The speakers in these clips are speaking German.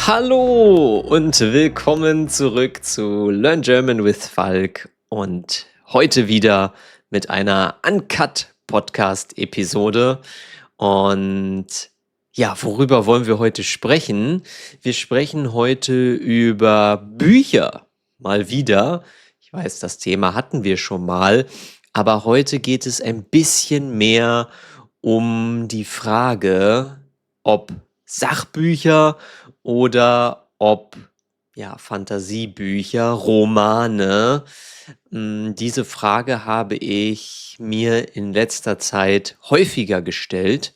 Hallo und willkommen zurück zu Learn German with Falk und heute wieder mit einer Uncut Podcast Episode. Und ja, worüber wollen wir heute sprechen? Wir sprechen heute über Bücher. Mal wieder. Ich weiß, das Thema hatten wir schon mal, aber heute geht es ein bisschen mehr um die Frage, ob Sachbücher oder ob ja, Fantasiebücher, Romane. Diese Frage habe ich mir in letzter Zeit häufiger gestellt.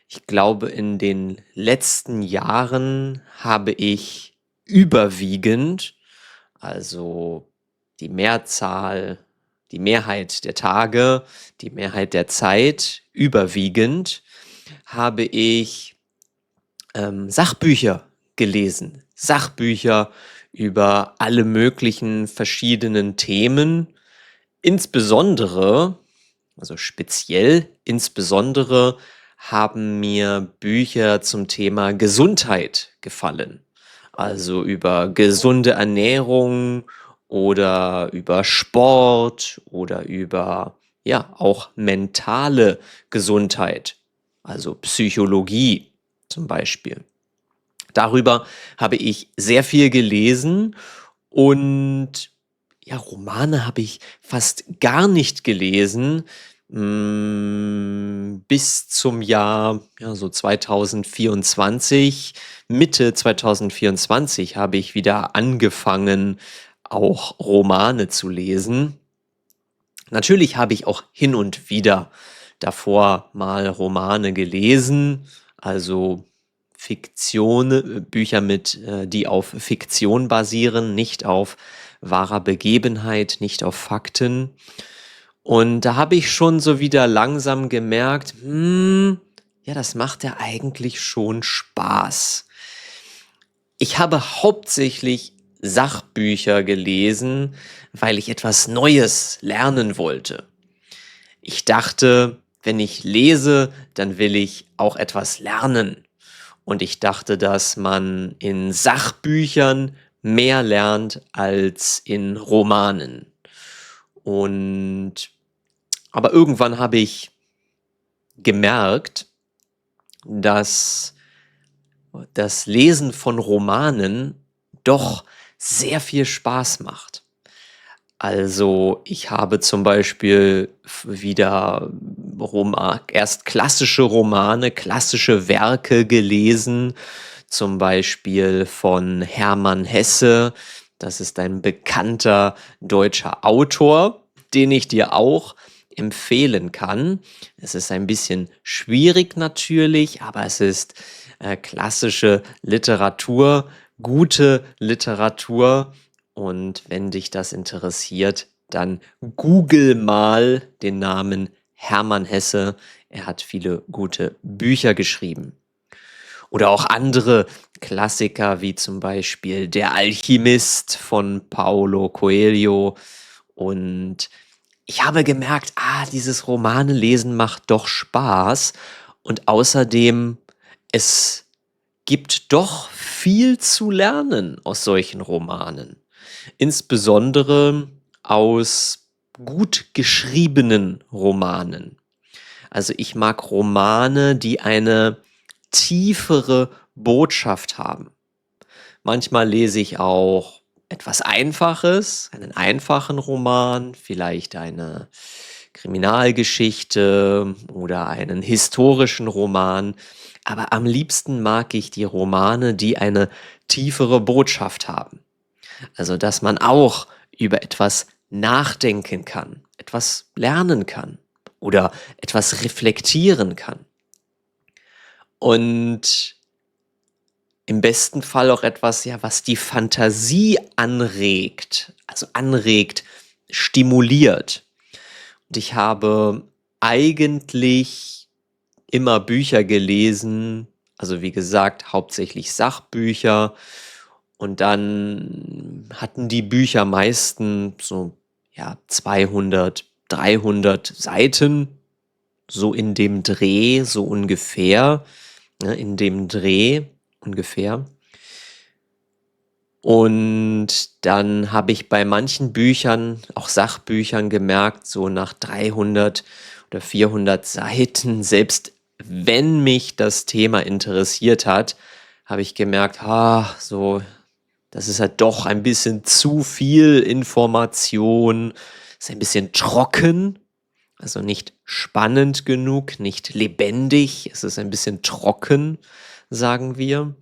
Ich glaube, in den letzten Jahren habe ich überwiegend, also die Mehrzahl, die Mehrheit der Tage, die Mehrheit der Zeit, überwiegend, habe ich Sachbücher gelesen. Sachbücher über alle möglichen verschiedenen Themen. Insbesondere, also insbesondere haben mir Bücher zum Thema Gesundheit gefallen. Also über gesunde Ernährung oder über Sport oder über, ja, auch mentale Gesundheit, also Psychologie zum Beispiel. Darüber habe ich sehr viel gelesen und ja, Romane habe ich fast gar nicht gelesen, bis zum Jahr, ja, so 2024. Mitte 2024 habe ich wieder angefangen, auch Romane zu lesen. Natürlich habe ich auch hin und wieder davor mal Romane gelesen, also Fiktion, Bücher die auf Fiktion basieren, nicht auf wahrer Begebenheit, nicht auf Fakten. Und da habe ich schon so wieder langsam gemerkt, ja, das macht ja eigentlich schon Spaß. Ich habe hauptsächlich Sachbücher gelesen, weil ich etwas Neues lernen wollte. Ich dachte, wenn ich lese, dann will ich auch etwas lernen. Und ich dachte, dass man in Sachbüchern mehr lernt als in Romanen. Aber irgendwann habe ich gemerkt, dass das Lesen von Romanen doch sehr viel Spaß macht. Also ich habe zum Beispiel wieder erst klassische Romane, klassische Werke gelesen, zum Beispiel von Hermann Hesse. Das ist ein bekannter deutscher Autor, den ich dir auch empfehlen kann. Es ist ein bisschen schwierig natürlich, aber es ist klassische Literatur, gute Literatur. Und wenn dich das interessiert, dann google mal den Namen Hermann Hesse. Er hat viele gute Bücher geschrieben. Oder auch andere Klassiker wie zum Beispiel Der Alchemist von Paulo Coelho. Und ich habe gemerkt, dieses Romanenlesen macht doch Spaß. Und außerdem, es gibt doch viel zu lernen aus solchen Romanen. Insbesondere aus gut geschriebenen Romanen. Also ich mag Romane, die eine tiefere Botschaft haben. Manchmal lese ich auch etwas Einfaches, einen einfachen Roman, vielleicht eine Kriminalgeschichte oder einen historischen Roman. Aber am liebsten mag ich die Romane, die eine tiefere Botschaft haben. Also, dass man auch über etwas nachdenken kann, etwas lernen kann oder etwas reflektieren kann. Und im besten Fall auch etwas, ja, was die Fantasie anregt, also anregt, stimuliert. Und ich habe eigentlich immer Bücher gelesen, also wie gesagt, hauptsächlich Sachbücher. Und dann hatten die Bücher meistens so, ja, 200, 300 Seiten, so in dem Dreh, so ungefähr, ne, in dem Dreh ungefähr. Und dann habe ich bei manchen Büchern, auch Sachbüchern, gemerkt, so nach 300 oder 400 Seiten, selbst wenn mich das Thema interessiert hat, habe ich gemerkt, so, das ist halt doch ein bisschen zu viel Information, ist ein bisschen trocken, also nicht spannend genug, nicht lebendig, es ist ein bisschen trocken, sagen wir.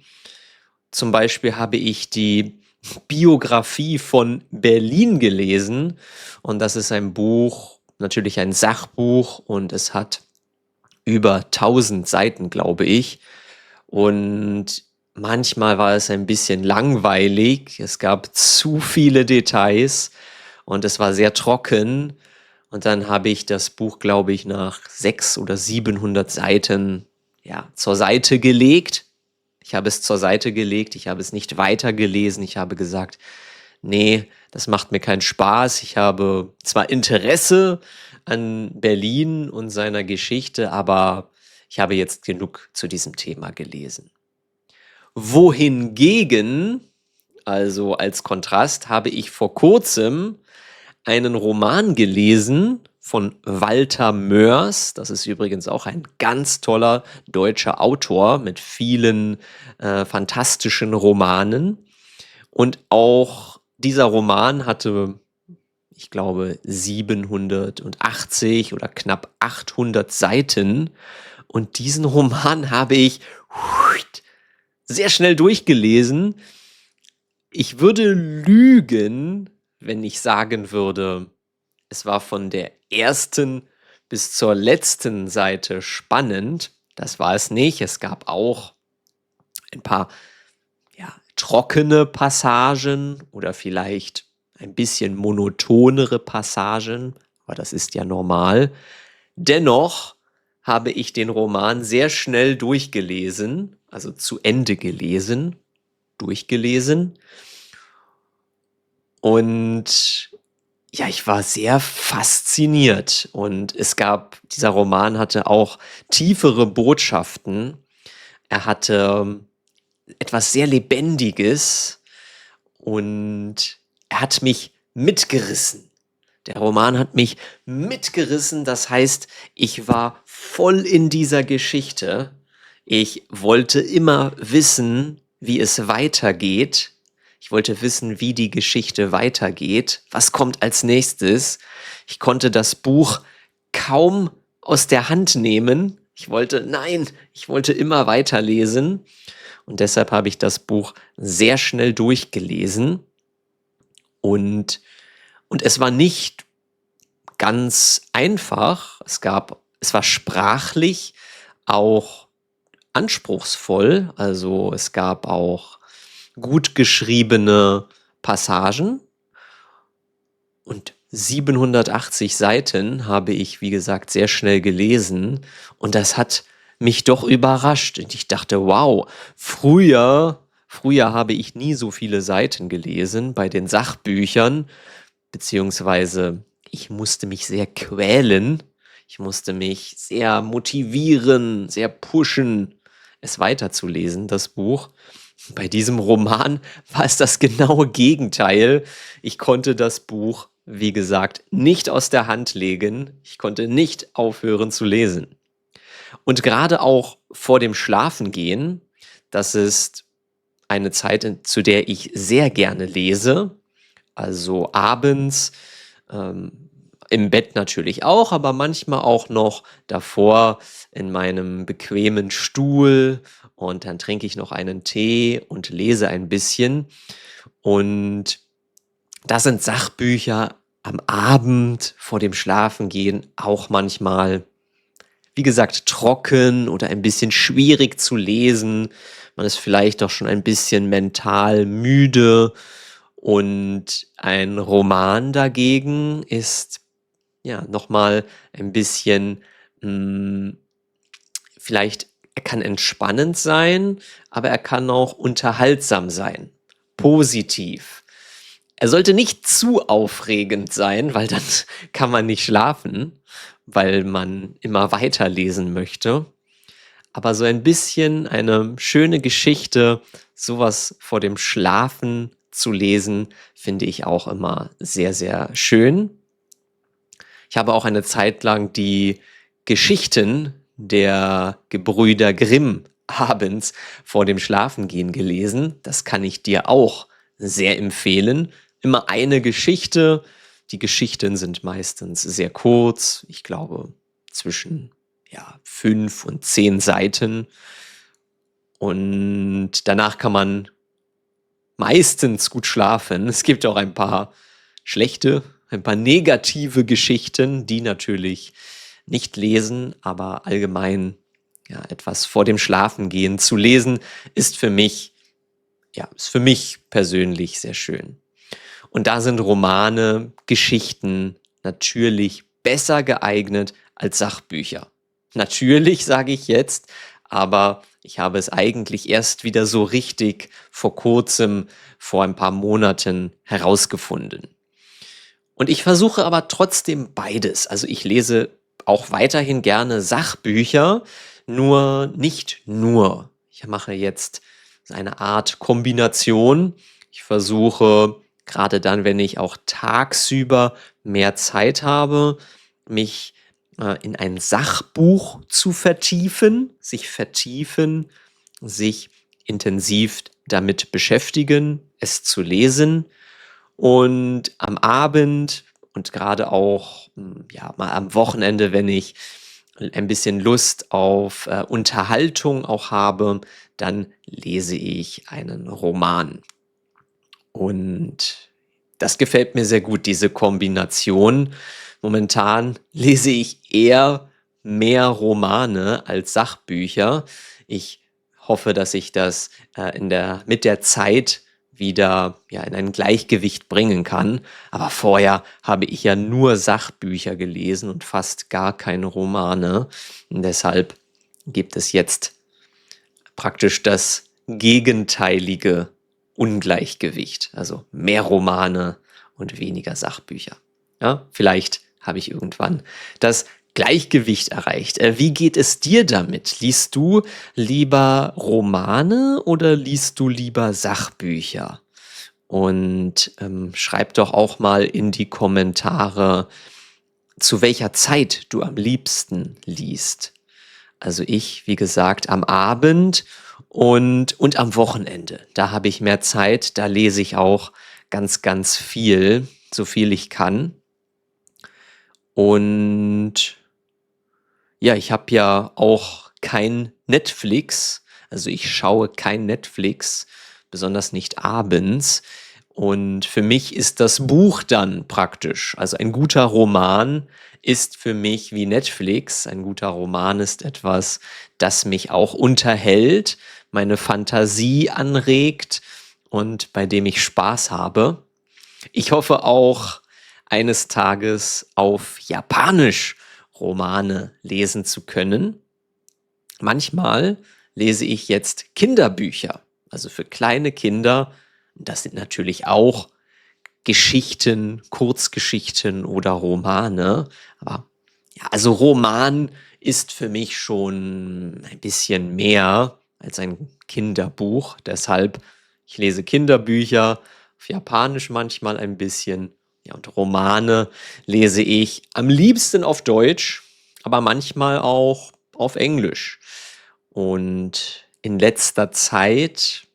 Zum Beispiel habe ich die Biografie von Berlin gelesen und das ist ein Buch, natürlich ein Sachbuch und es hat über 1000 Seiten, glaube ich. Und manchmal war es ein bisschen langweilig. Es gab zu viele Details und es war sehr trocken. Und dann habe ich das Buch, glaube ich, nach 600 oder 700 Seiten, ja, zur Seite gelegt. Ich habe es zur Seite gelegt, ich habe es nicht weitergelesen. Ich habe gesagt, nee, das macht mir keinen Spaß. Ich habe zwar Interesse an Berlin und seiner Geschichte, aber ich habe jetzt genug zu diesem Thema gelesen. Wohingegen, also als Kontrast, habe ich vor kurzem einen Roman gelesen von Walter Mörs. Das ist übrigens auch ein ganz toller deutscher Autor mit vielen fantastischen Romanen. Und auch dieser Roman hatte, ich glaube, 780 oder knapp 800 Seiten. Und diesen Roman habe ich sehr schnell durchgelesen. Ich würde lügen, wenn ich sagen würde, es war von der ersten bis zur letzten Seite spannend. Das war es nicht. Es gab auch ein paar trockene Passagen oder vielleicht ein bisschen monotonere Passagen, aber das ist ja normal. Dennoch habe ich den Roman sehr schnell durchgelesen, also zu Ende gelesen, durchgelesen. Und ja, ich war sehr fasziniert und dieser Roman hatte auch tiefere Botschaften. Er hatte etwas sehr Lebendiges und er hat mich mitgerissen. Der Roman hat mich mitgerissen, das heißt, ich war voll in dieser Geschichte. Ich wollte immer wissen, wie es weitergeht. Ich wollte wissen, wie die Geschichte weitergeht. Was kommt als nächstes? Ich konnte das Buch kaum aus der Hand nehmen. Ich wollte immer weiterlesen. Und deshalb habe ich das Buch sehr schnell durchgelesen. Und es war nicht ganz einfach. Es war sprachlich auch anspruchsvoll. Also es gab auch gut geschriebene Passagen. Und 780 Seiten habe ich, wie gesagt, sehr schnell gelesen. Und das hat mich doch überrascht. Und ich dachte, wow, früher habe ich nie so viele Seiten gelesen bei den Sachbüchern, beziehungsweise ich musste mich sehr quälen. Ich musste mich sehr motivieren, sehr pushen, es weiterzulesen, das Buch. Bei diesem Roman war es das genaue Gegenteil. Ich konnte das Buch, wie gesagt, nicht aus der Hand legen. Ich konnte nicht aufhören zu lesen. Und gerade auch vor dem Schlafengehen, das ist eine Zeit, zu der ich sehr gerne lese. Also abends, im Bett natürlich auch, aber manchmal auch noch davor in meinem bequemen Stuhl und dann trinke ich noch einen Tee und lese ein bisschen. Und da sind Sachbücher am Abend vor dem Schlafengehen auch manchmal, wie gesagt, trocken oder ein bisschen schwierig zu lesen. Man ist vielleicht auch schon ein bisschen mental müde. Und ein Roman dagegen ist ja nochmal ein bisschen, vielleicht, er kann entspannend sein, aber er kann auch unterhaltsam sein, positiv. Er sollte nicht zu aufregend sein, weil dann kann man nicht schlafen, weil man immer weiterlesen möchte. Aber so ein bisschen eine schöne Geschichte, sowas vor dem Schlafen zu lesen, finde ich auch immer sehr, sehr schön. Ich habe auch eine Zeit lang die Geschichten der Gebrüder Grimm abends vor dem Schlafengehen gelesen. Das kann ich dir auch sehr empfehlen. Immer eine Geschichte. Die Geschichten sind meistens sehr kurz. Ich glaube zwischen 5 und 10 Seiten. Und danach kann man meistens gut schlafen. Es gibt auch ein paar schlechte, ein paar negative Geschichten, die natürlich nicht lesen, aber allgemein etwas vor dem Schlafengehen zu lesen, ist für mich persönlich sehr schön. Und da sind Romane, Geschichten natürlich besser geeignet als Sachbücher. Natürlich, sage ich jetzt, aber ich habe es eigentlich erst wieder so richtig vor kurzem, vor ein paar Monaten herausgefunden. Und ich versuche aber trotzdem beides. Also ich lese auch weiterhin gerne Sachbücher, nur nicht nur. Ich mache jetzt eine Art Kombination. Ich versuche, gerade dann, wenn ich auch tagsüber mehr Zeit habe, mich in ein Sachbuch zu vertiefen, sich intensiv damit beschäftigen, es zu lesen und am Abend und gerade auch mal am Wochenende, wenn ich ein bisschen Lust auf Unterhaltung auch habe, dann lese ich einen Roman. Und das gefällt mir sehr gut, diese Kombination. Momentan lese ich eher mehr Romane als Sachbücher. Ich hoffe, dass ich das mit der Zeit wieder in ein Gleichgewicht bringen kann. Aber vorher habe ich ja nur Sachbücher gelesen und fast gar keine Romane. Und deshalb gibt es jetzt praktisch das gegenteilige Ungleichgewicht. Also mehr Romane und weniger Sachbücher. Ja, vielleicht habe ich irgendwann das Gleichgewicht erreicht. Wie geht es dir damit? Liest du lieber Romane oder liest du lieber Sachbücher? Und schreib doch auch mal in die Kommentare, zu welcher Zeit du am liebsten liest. Also ich, wie gesagt, am Abend und am Wochenende. Da habe ich mehr Zeit, da lese ich auch ganz, ganz viel, so viel ich kann. Und ja, ich habe ja auch kein Netflix, also ich schaue kein Netflix, besonders nicht abends. Und für mich ist das Buch dann praktisch. Also ein guter Roman ist für mich wie Netflix. Ein guter Roman ist etwas, das mich auch unterhält, meine Fantasie anregt und bei dem ich Spaß habe. Ich hoffe auch, eines Tages auf Japanisch Romane lesen zu können. Manchmal lese ich jetzt Kinderbücher, also für kleine Kinder. Das sind natürlich auch Geschichten, Kurzgeschichten oder Romane. Aber ja, also Roman ist für mich schon ein bisschen mehr als ein Kinderbuch. Deshalb, ich lese Kinderbücher, auf Japanisch manchmal ein bisschen. Ja, und Romane lese ich am liebsten auf Deutsch, aber manchmal auch auf Englisch. Und in letzter Zeit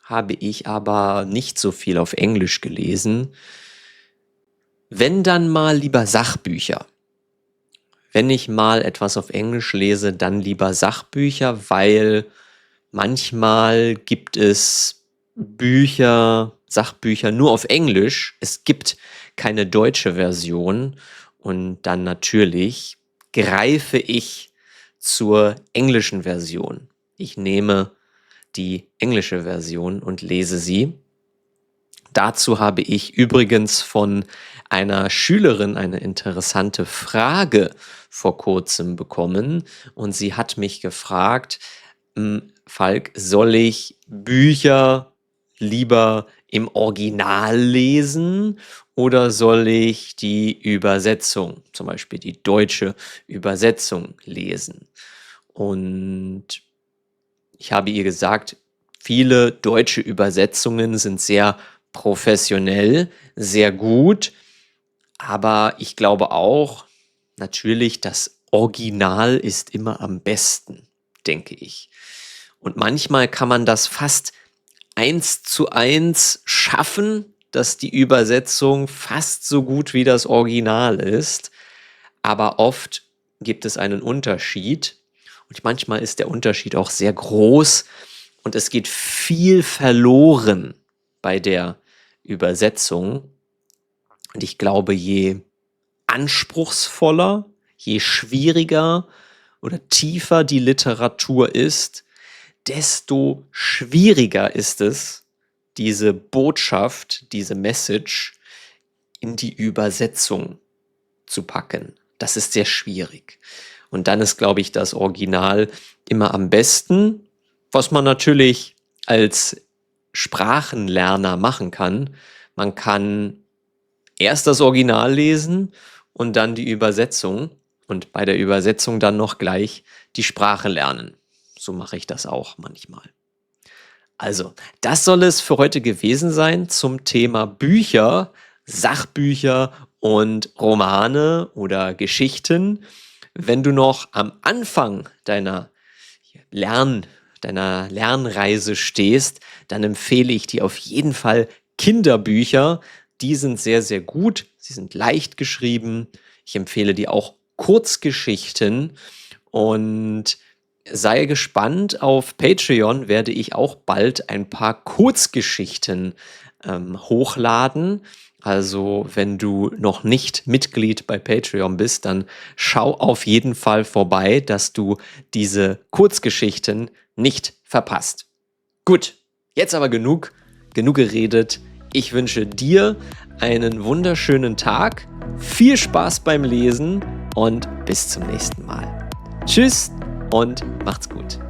habe ich aber nicht so viel auf Englisch gelesen. Wenn dann mal lieber Sachbücher. Wenn ich mal etwas auf Englisch lese, dann lieber Sachbücher, weil manchmal gibt es Sachbücher nur auf Englisch. Es gibt keine deutsche Version und dann natürlich greife ich zur englischen Version. Ich nehme die englische Version und lese sie. Dazu habe ich übrigens von einer Schülerin eine interessante Frage vor kurzem bekommen und sie hat mich gefragt, Falk, soll ich Bücher lieber im Original lesen oder soll ich die Übersetzung, zum Beispiel die deutsche Übersetzung lesen? Und ich habe ihr gesagt, viele deutsche Übersetzungen sind sehr professionell, sehr gut, aber ich glaube auch, natürlich, das Original ist immer am besten, denke ich. Und manchmal kann man das fast 1:1 schaffen, dass die Übersetzung fast so gut wie das Original ist, aber oft gibt es einen Unterschied und manchmal ist der Unterschied auch sehr groß und es geht viel verloren bei der Übersetzung. Und ich glaube, je anspruchsvoller, je schwieriger oder tiefer die Literatur ist, desto schwieriger ist es, diese Botschaft, diese Message in die Übersetzung zu packen. Das ist sehr schwierig. Und dann ist, glaube ich, das Original immer am besten, was man natürlich als Sprachenlerner machen kann. Man kann erst das Original lesen und dann die Übersetzung und bei der Übersetzung dann noch gleich die Sprache lernen. So mache ich das auch manchmal. Also, das soll es für heute gewesen sein zum Thema Bücher, Sachbücher und Romane oder Geschichten. Wenn du noch am Anfang deiner Lernreise stehst, dann empfehle ich dir auf jeden Fall Kinderbücher. Die sind sehr, sehr gut. Sie sind leicht geschrieben. Ich empfehle dir auch Kurzgeschichten und sei gespannt. Auf Patreon werde ich auch bald ein paar Kurzgeschichten hochladen. Also wenn du noch nicht Mitglied bei Patreon bist, dann schau auf jeden Fall vorbei, dass du diese Kurzgeschichten nicht verpasst. Gut, jetzt aber genug geredet. Ich wünsche dir einen wunderschönen Tag, viel Spaß beim Lesen und bis zum nächsten Mal. Tschüss und macht's gut.